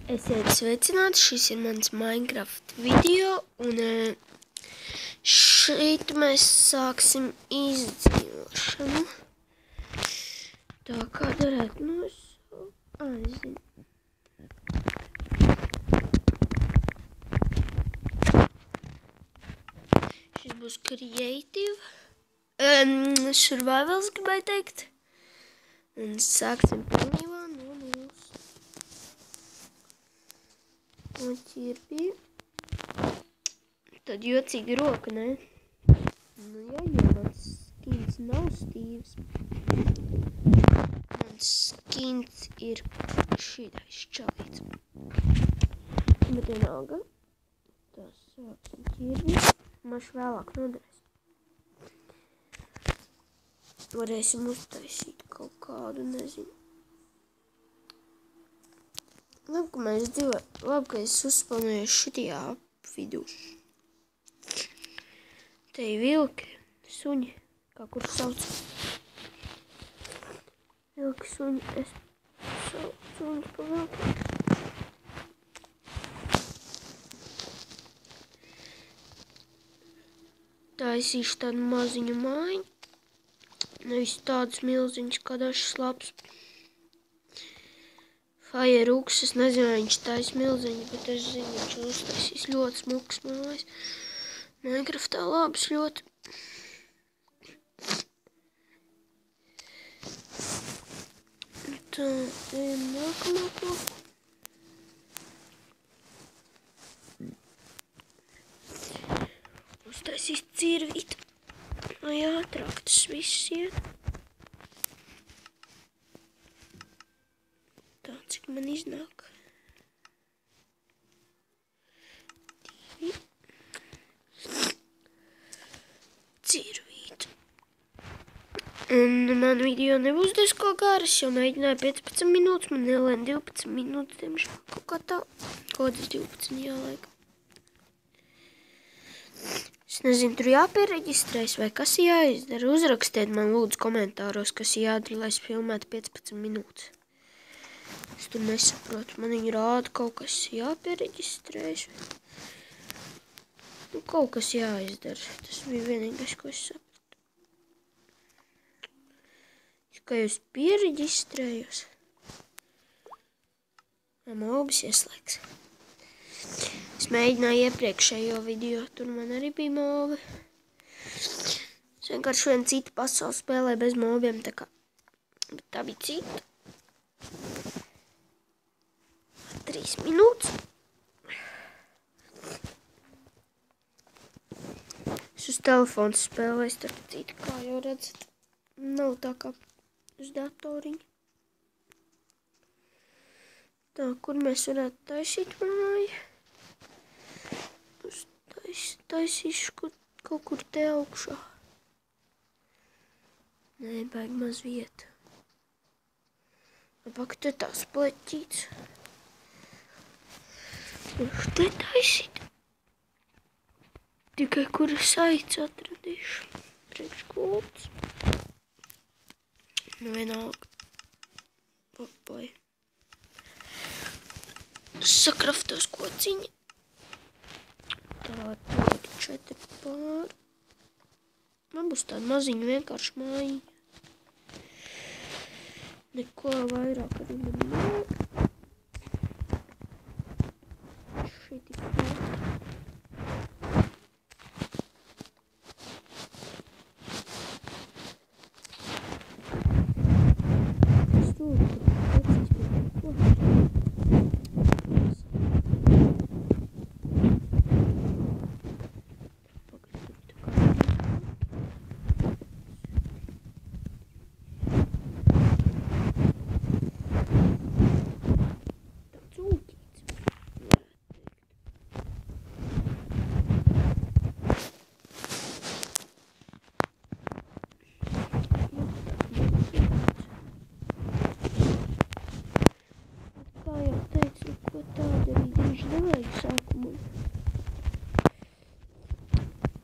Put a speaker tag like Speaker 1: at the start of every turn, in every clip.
Speaker 1: Esiet sveicināti, šis ir mans Minecraft video, un šeit mēs sāksim izdzīvošanu. Tā kā darētu aizinu. Šis būs creative, survivals gribēju teikt, un sāksim pilnībā no nulles. Un ķirpī. Tad jocīga roka, ne? Nu jā, jo mans skins nav stīvs. Mans skins ir šitais čalīts. Bet vienalga. Tā sāksim ķirpī. Maš vēlāk noderēs. Varēsim uztaisīt kaut kādu, nezinu. Labi, ka es uzspalnoju šitajā vidū. Te ir vilki, suņi, kā kur sauc. Vilki, suņi, es saucu suņus pa vilkiem. Taisīšu tādu maziņu mājiņu. Nevis tādus milziņus, kā dažs labs. Fireworks, es nezinu, vai viņš tais milziņi, bet es zinu, viņš uztaisīs ļoti smukas mājas. Minecraftā labs ļoti. Tā, ejam nākamā koku. Uztaisīs cirvīt. Lai ātrāk tas viss iet. Cik man iznāk. 2. Cirvīt. Un man video nebūs diezko garas, jo mēģināju 15 minūtes, man nelēn 12 minūtes, diemžēl kaut kā tā. Kodas 12 jālaika. Es nezinu, tur jāpiereģistrēs vai kas jāizdara. Uzrakstiet man lūdzu komentāros, kas jādara, lai es filmētu 15 minūtes. Es tur nesaprotu, man viņi rāda kaut kas jāpiereģistrējas. Nu, kaut kas jāizdara. Tas bija vienīgais, ko es sapratu. Kā jūs piereģistrējos? Mobis ieslēgs. Es mēģināju iepriekšējo video, tur man arī bija mobi. Es vienkārši vienu citu pasauli spēlēju bez mobiem, tā kā. Bet tā bija cita. 3 minūtes. Es uz telefonu spēlēju, starp citu, kā jau redzat. Nav tā kā uz datoriņa. Tā, kur mēs varētu taisīt māju? Taisīšu kaut kur te augšā. Nē, baigi maz vieta. Labāk te tās pleķīts. Te taisīt. Tikai kura saites atradīšu. Priekškults. Nu vienalga. Papai. Sakraftos kociņi. Tā, 4 pār. Man būs tāda maziņa vienkārši mājiņa. Neko vairāk arī nav. Šeit ir pār.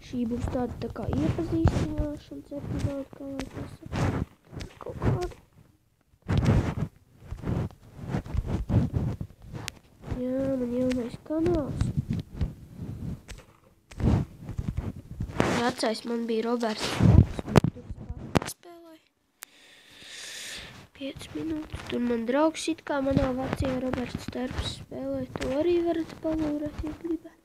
Speaker 1: Šī būs tāda tā kā iepazīstināšanas epizode, kā lai pasaka. Kaut kāda. man jaunais kanāls. Vecais man bija Roberts Steps, spēlēja 5 minūtes. Tur man draugs it kā manā vecajā Roberts Steps spēlēja. To arī varat palūrēt, ja gribat.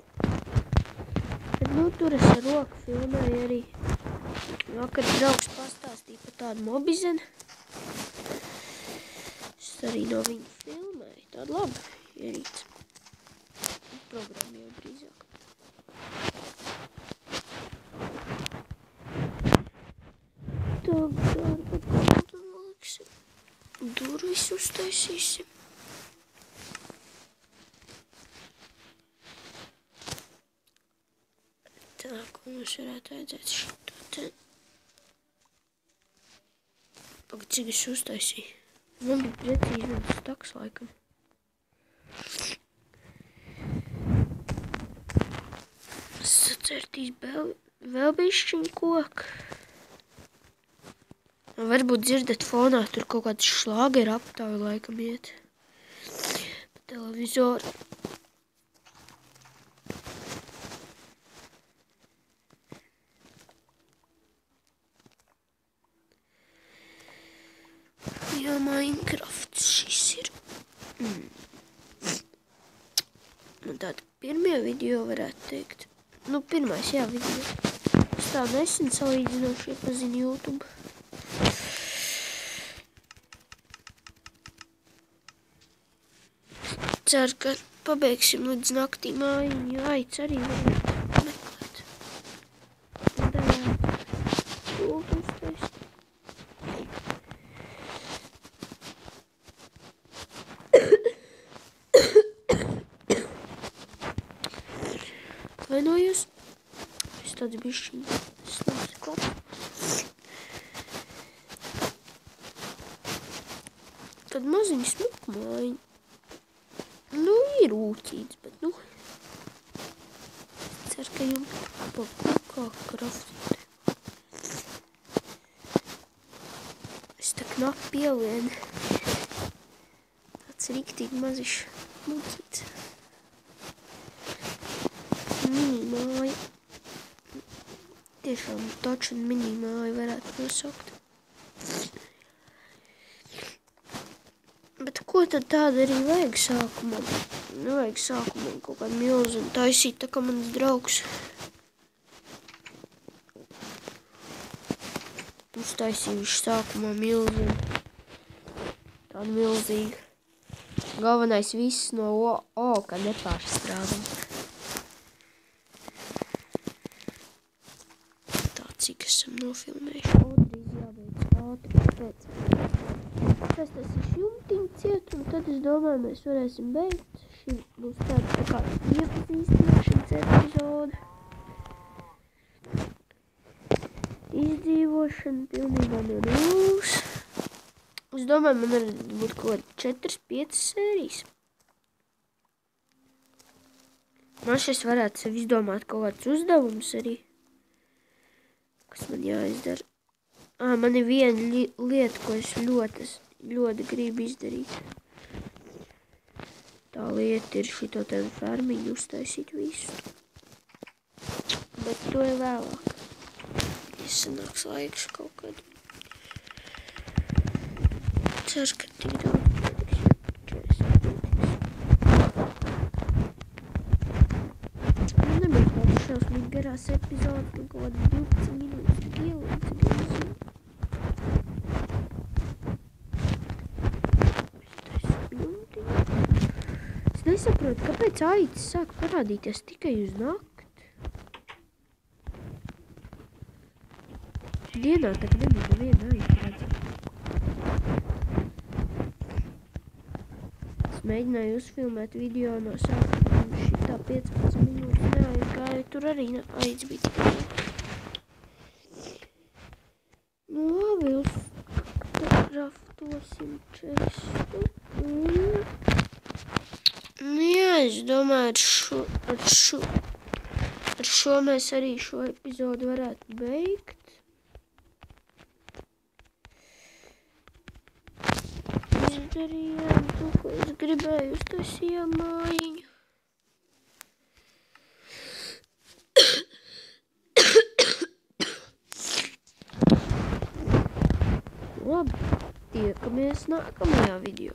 Speaker 1: Bet, nu, tur es ar roku filmēju arī. Vakar draugs pastāstīja par tādu Mobizenu. Es arī no viņa filmēju. Tāda laba ierīce. Programma jau drīzāk. Tagad kādu liksim. Durvis uztaisīsim. Tā, ko mums varētu vajadzēt šito te. Pagad, cik es uztaisīju. Man bija precīzi viens staks laikam. Sacertīs vēl bišķiņ koku. Varbūt dzirdat fonā, tur kaut kāds šlāgeru aptāvi laikam iet. Pa televizoru. Jā, Minecrafts šis ir. Man tādi pirmie video varētu teikt. Nu, pirmais, jā, video. Es tā nesen salīdzinoši iepazinu YouTube. Ceru, ka pabeigsim līdz naktī mājiņu, jo aic arī varētu meklēt. Darētu gultu uztaist. Vainojos. Es tāds bišķiņ slāpsi klaps. Tad maziņi smuku mājiņu. Nu, ir ūķīts, bet, nu, ceru, ka jums pa kā kraftīt. Es tā knapi pielienu. Tāds riktīgi mazišs mucīts. Mini māja. Tiešām taču un mini māja varētu nosaukt. Bet ko tad tāda arī vajag sākumā? Nevajag sākumā kaut kādu milzu un taisīt, tā kā mans draugs. Uztaisījuši sākumā milzu. Tādu milzīgu. Galvenais viss no oka nepārstrādam. Tā, cik esam nofilmējuši. Drīz jābeidz ātri, kāpēc? Es tas jumtiņu ciet, un tad es domāju, mēs varēsim beigt. Šī būs tāda tā kā iepazīstināšanas epizode. Izdzīvošana pilnībā no nulles. Es domāju, man arī būtu kaut kādi 4-5 sērijas. Man šis varētu sev izdomāt kaut kāds uzdevums arī. Kas man jāizdara? Man ir viena lieta, ko es ļoti gribu izdarīt. Tā lieta ir šito tādu fermiņu uztaisīt visu. Bet to ir vēlāk. Ja sanāks laiks kaut kad. Ceru, ka tik daudz patiks. Man nebija tādas šausmīgi garās epizodes, nu kaut kādas 12 minūtes tik ielīdz, cik es zinu. Es nesaprotu, kāpēc aicis sāk parādīties tikai uz nakti. Dienā tak nebija neviena aici redzama. Es mēģināju uzfilmēt video no sākuma, un šitā 15 minūtes neaizgāja, tur arī aicis bija tikai. Nu labi, uzkraftosim čestu un... Nu jā, es domāju, ar šo mēs arī šo epizodu varētu beigt. Izdarījām to, ko es gribēju, uztaisījām mājiņu. Nu labi, tiekamies nākamajā video.